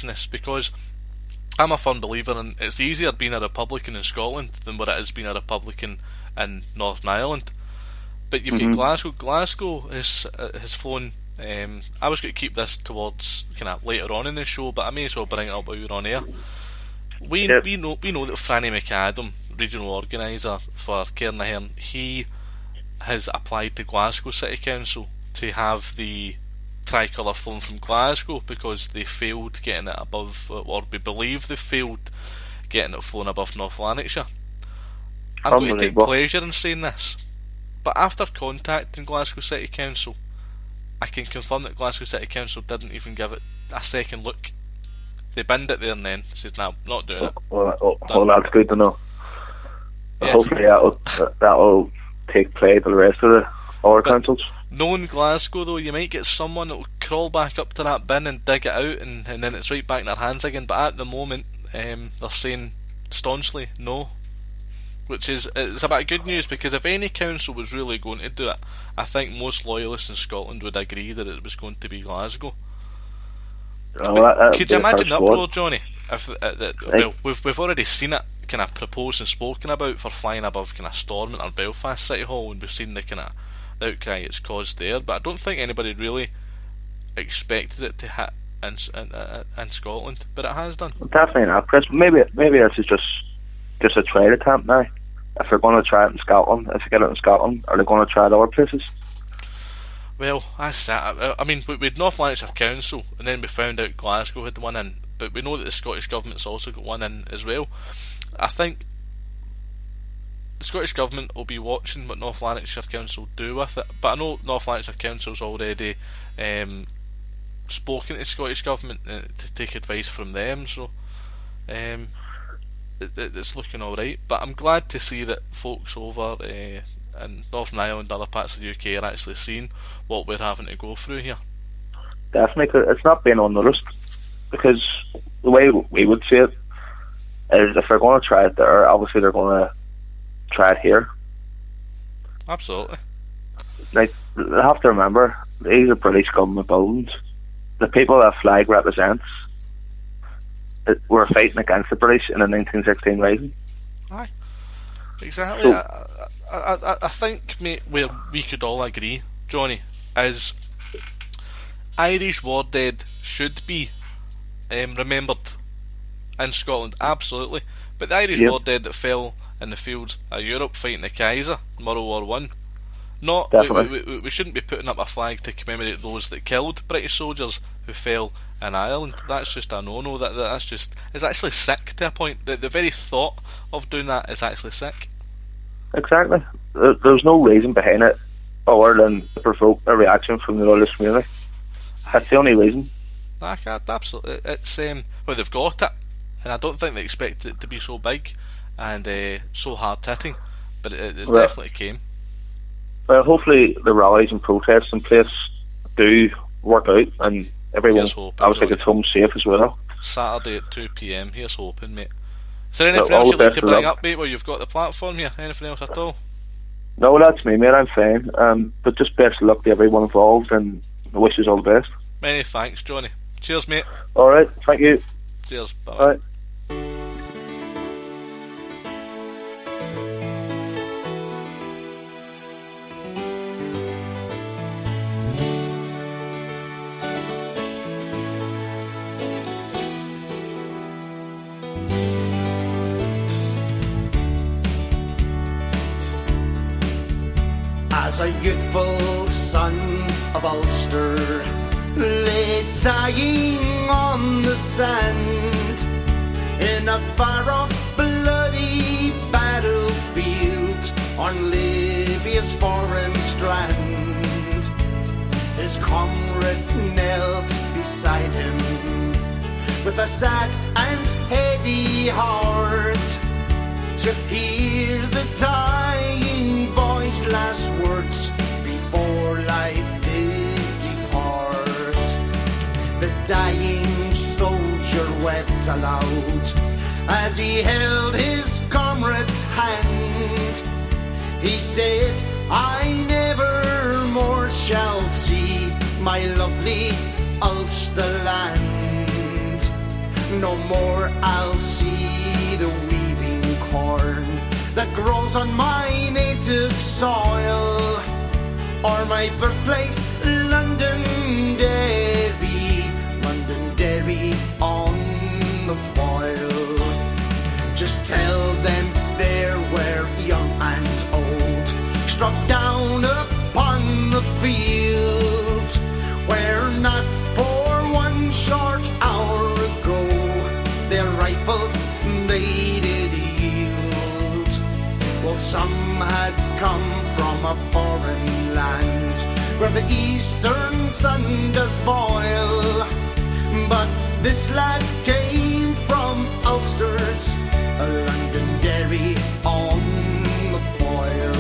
business, because I'm a firm believer in it's easier being a Republican in Scotland than what it is being a Republican in Northern Ireland. But you've got Glasgow. Glasgow has flown. I was going to keep this towards kind of later on in the show, but I may as well bring it up while you're on air. We know that Franny McAdam, regional organiser for Cairnaherne, he has applied to Glasgow City Council to have the tricolour flown from Glasgow because they failed getting it above, or we believe they failed getting it flown above North Lanarkshire. I'm going to take pleasure in saying this, but after contacting Glasgow City Council, I can confirm that Glasgow City Council didn't even give it a second look. They binned it there and then. Says, "No, not doing it." Well, that's good to know. Yeah. Hopefully that'll take play to the rest of the other councils. Knowing Glasgow, though, you might get someone that will crawl back up to that bin and dig it out, and then it's right back in their hands again. But at the moment, they're saying staunchly no, which is it's a bit of good news, because if any council was really going to do it, I think most loyalists in Scotland would agree that it was going to be Glasgow. Could you imagine the uproar, Johnny? If well, we've already seen it kind of proposed and spoken about for flying above kind of Stormont or Belfast City Hall, and we've seen the kind of outcry it's caused there. But I don't think anybody really expected it to hit in Scotland, but it has done. Definitely not, Chris. Maybe this is just a trial attempt now. If they're going to try it in Scotland, if they get it in Scotland, are they going to try it other places? Well, that's that. I mean, we had North Lanarkshire Council, and then we found out Glasgow had one in, but we know that the Scottish Government's also got one in as well. I think the Scottish Government will be watching what North Lanarkshire Council do with it, but I know North Lanarkshire Council's already spoken to the Scottish Government to take advice from them, so it's looking alright. But I'm glad to see that folks over in Northern Ireland and other parts of the UK are actually seeing what we're having to go through here. Definitely, it's not being unnoticed, because the way we would see it is if they're going to try it there, obviously they're going to try it here. Absolutely. Like, they have to remember, these are British government buildings. The people that flag represents were fighting against the British in the 1916 Rising. Aye, exactly. So, I think, mate, where we could all agree, Johnny, is Irish war dead should be remembered in Scotland, absolutely. But the Irish war dead that fell in the fields of Europe fighting the Kaiser in World War One, we shouldn't be putting up a flag to commemorate those that killed British soldiers who fell in Ireland. That's just a no-no. That's just, it's actually sick to a point. The very thought of doing that is actually sick. Exactly. There's no reason behind it other than to provoke a reaction from the loyalist community. That's the only reason. Absolutely. It's well, they've got it, and I don't think they expected it to be so big and so hard hitting, but it's definitely came. Well, hopefully the rallies and protests in place do work out, and everyone obviously gets home safe as well. Saturday at 2 PM. Here's hoping, mate. Is there anything else you'd like to bring up, mate, while you've got the platform here? Anything else at all? No, that's me, mate. I'm fine. But just best of luck to everyone involved, and I wish you all the best. Many thanks, Johnny. Cheers, mate. Alright, thank you. Cheers. Bye. Bye. As a youthful son of Ulster lay dying on the sand in a far-off bloody battlefield on Libya's foreign strand, his comrade knelt beside him with a sad and heavy heart to hear the dying boy's last words before life did depart. The dying soldier wept aloud as he held his comrade's hand. He said, I never more shall see my lovely Ulster land. No more I'll see the weeping corn that grows on my native soil, or my birthplace, Londonderry, Londonderry on the foil. Just tell them there where young and old struck down upon the field, where not for one short hour ago their rifles they did yield. Well, some had come from a foreign land where the eastern sun does boil, but this lad came from Ulster's Londonderry on the foil.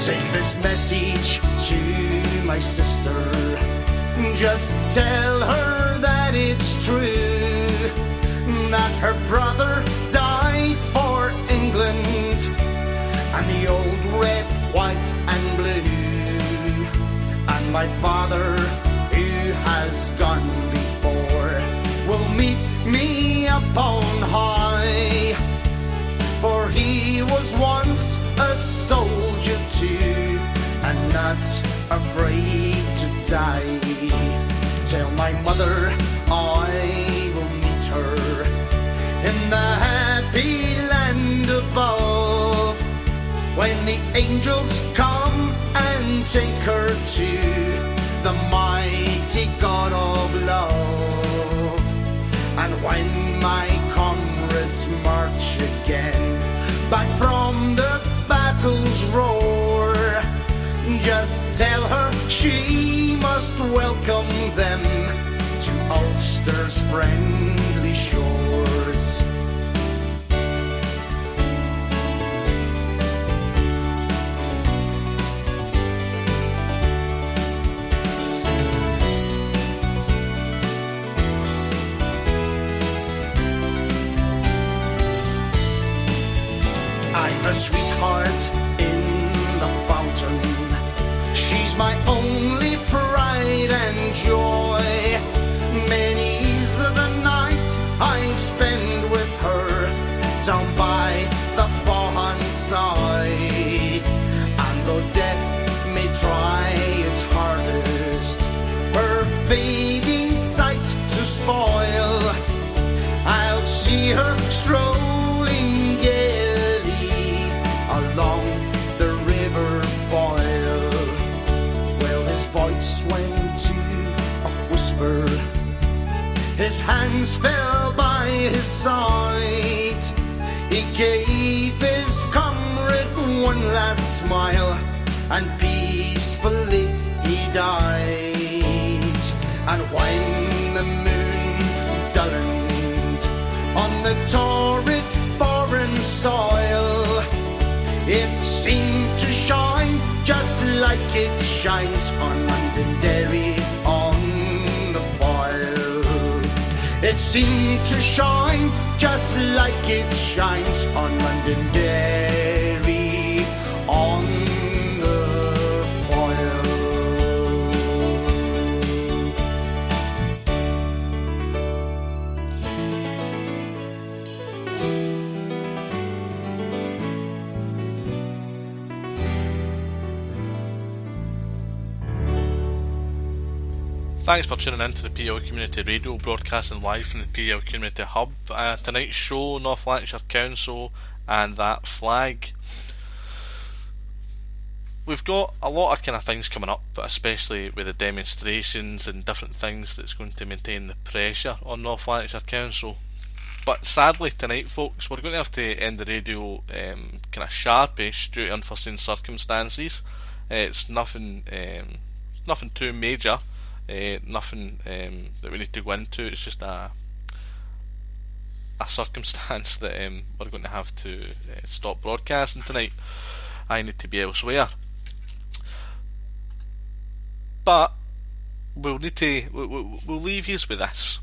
Take this message to my sister. Just tell her that it's true, that her brother died for England and the old red, white and blue. And my father, who has gone before, will meet me up on high, for he was once a soldier too, and not afraid to die. Tell my mother I will meet her in the happy land above, when the angels come and take her to the mighty God of love. And when my comrades march again back from the battle's roar, just tell her she must welcome them to Ulster's friendly shores. I've a sweetheart in the fountain, she's my only pride and joy. Many's the night I spend with her down by the Faughan side, and though death may try its hardest her fading sight to spoil, I'll see her strolling gaily along the river Foyle. Well, his voice went to a whisper, his hands fell by his side, he gave his comrade one last smile, and peacefully he died. And when the moon dullened on the torrid foreign soil, it seemed to shine just like it shines on Londonderry on the foil. It seemed to shine just like it shines on Londonderry on the foil. Thanks for tuning in to the PL Community Radio, broadcasting live from the PL Community Hub. Tonight's show, North Lanarkshire Council and that flag. We've got a lot of kind of things coming up, especially with the demonstrations and different things that's going to maintain the pressure on North Lanarkshire Council. But sadly tonight, folks, we're going to have to end the radio kind of sharpish due to unforeseen circumstances. It's nothing too major. Nothing that we need to go into. It's just a circumstance that we're going to have to stop broadcasting tonight. I need to be elsewhere. But we'll need to we'll leave you with this.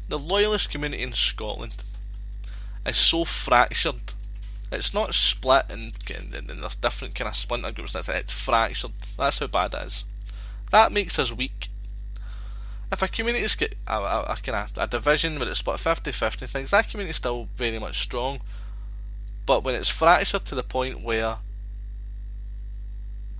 The loyalist community in Scotland is so fractured. It's not split and there's different kind of splinter groups. It's fractured. That's how bad it is. That makes us weak. If a community's got a kind of a division where it's split 50-50 things, that community's still very much strong. But when it's fractured to the point where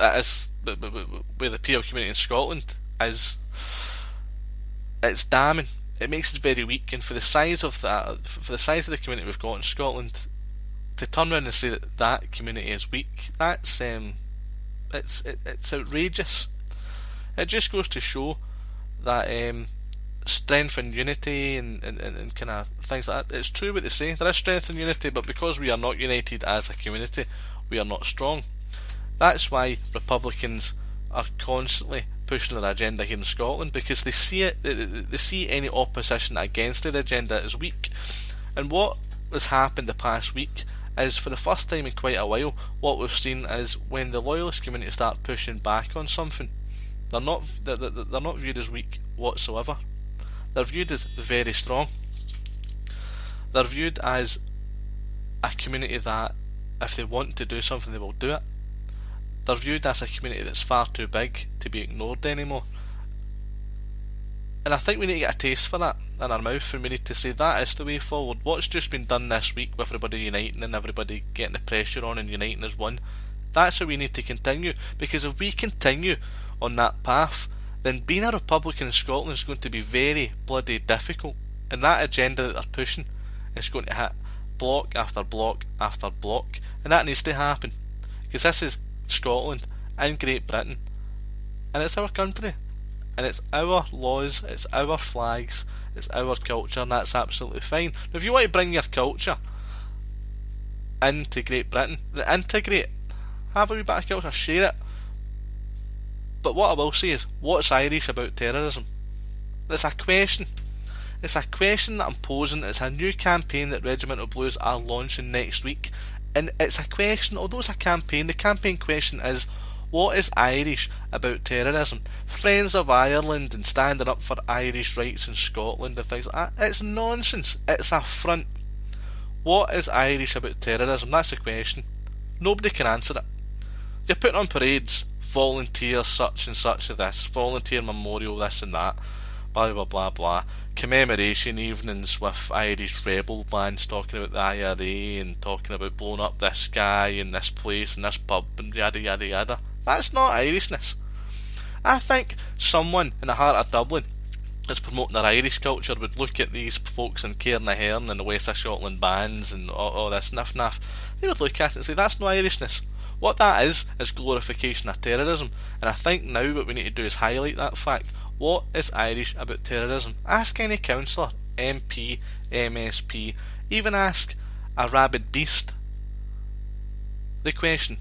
it is, where the PO community in Scotland is, it's damning. It makes us very weak, and for the size of the community we've got in Scotland, to turn around and say that that community is weak, that's it's outrageous. It just goes to show that strength and unity and kind of things like that. It's true what they say. There is strength and unity, but because we are not united as a community, we are not strong. That's why Republicans are constantly pushing their agenda here in Scotland, because they see it. They see any opposition against their agenda as weak. And what has happened the past week is, for the first time in quite a while, what we've seen is when the loyalist community start pushing back on something, they're not viewed as weak whatsoever. They're viewed as very strong. They're viewed as a community that, if they want to do something, they will do it. They're viewed as a community that's far too big to be ignored anymore. And I think we need to get a taste for that in our mouth, and we need to say that is the way forward. What's just been done this week with everybody uniting and everybody getting the pressure on and uniting as one, that's how we need to continue. Because if we continue on that path, then being a Republican in Scotland is going to be very bloody difficult. And that agenda that they're pushing is going to hit block after block after block. And that needs to happen. Because this is Scotland and Great Britain, and it's our country, and it's our laws, it's our flags, it's our culture, and that's absolutely fine. Now, if you want to bring your culture into Great Britain, then integrate, have a wee bit of culture, share it. But what I will say is, what's Irish about terrorism? It's a question. It's a question that I'm posing. It's a new campaign that Regimental Blues are launching next week. And it's a question, although it's a campaign, the campaign question is, what is Irish about terrorism? Friends of Ireland and standing up for Irish rights in Scotland and things like that. It's nonsense. It's a front. What is Irish about terrorism? That's the question. Nobody can answer it. You're putting on parades, volunteer such and such of this, volunteer memorial this and that, blah blah blah blah, commemoration evenings with Irish rebel bands talking about the IRA and talking about blowing up this guy and this place and this pub and yada yada yada. That's not Irishness. I think someone in the heart of Dublin that's promoting their Irish culture would look at these folks in Cairn Ahern and the West of Scotland bands and all this naff. They would look at it and say, that's no Irishness. What that is glorification of terrorism. And I think now what we need to do is highlight that fact. What is Irish about terrorism? Ask any councillor, MP, MSP, even ask a rabid beast the question,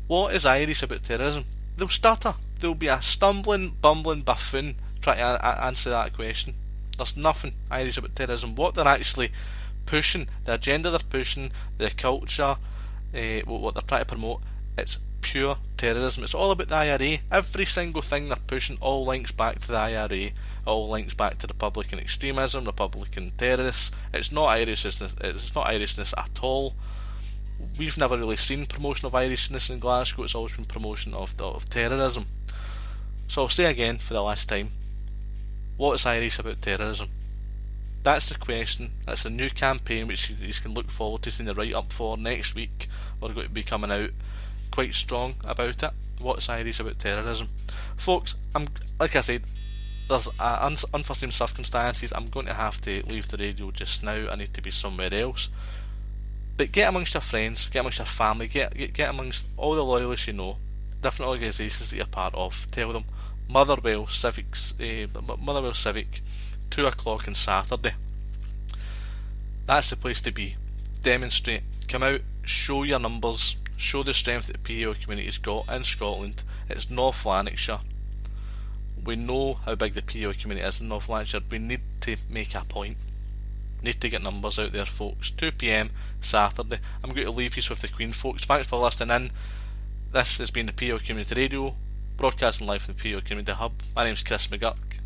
what is Irish about terrorism? They'll stutter. There'll be a stumbling, bumbling buffoon trying to answer that question. There's nothing Irish about terrorism. What they're actually pushing, the agenda they're pushing, the culture, what they're trying to promote, it's pure terrorism. It's all about the IRA. Every single thing they're pushing all links back to the IRA, all links back to Republican extremism, Republican terrorists. It's not Irishness. It's not Irishness at all. We've never really seen promotion of Irishness in Glasgow. It's always been promotion of terrorism. So I'll say again for the last time, what is Irish about terrorism? That's the question. That's a new campaign which you can look forward to seeing the write-up for next week. We're going to be coming out quite strong about it. What's Irish about terrorism? Folks, like I said, there's unforeseen circumstances. I'm going to have to leave the radio just now. I need to be somewhere else. But get amongst your friends, get amongst your family, get amongst all the loyalists you know, different organisations that you're part of. Tell them Motherwell Civic, 2 o'clock on Saturday. That's the place to be. Demonstrate, come out, show your numbers, show the strength that the PO community's got in Scotland. It's North Lanarkshire. We know how big the PO community is in North Lanarkshire. We need to make a point. Need to get numbers out there, folks. 2 PM Saturday. I'm going to leave you with the Queen, folks. Thanks for listening in. This has been the PO Community Radio. broadcasting live from the PO Community Hub. My name's Chris McGurk.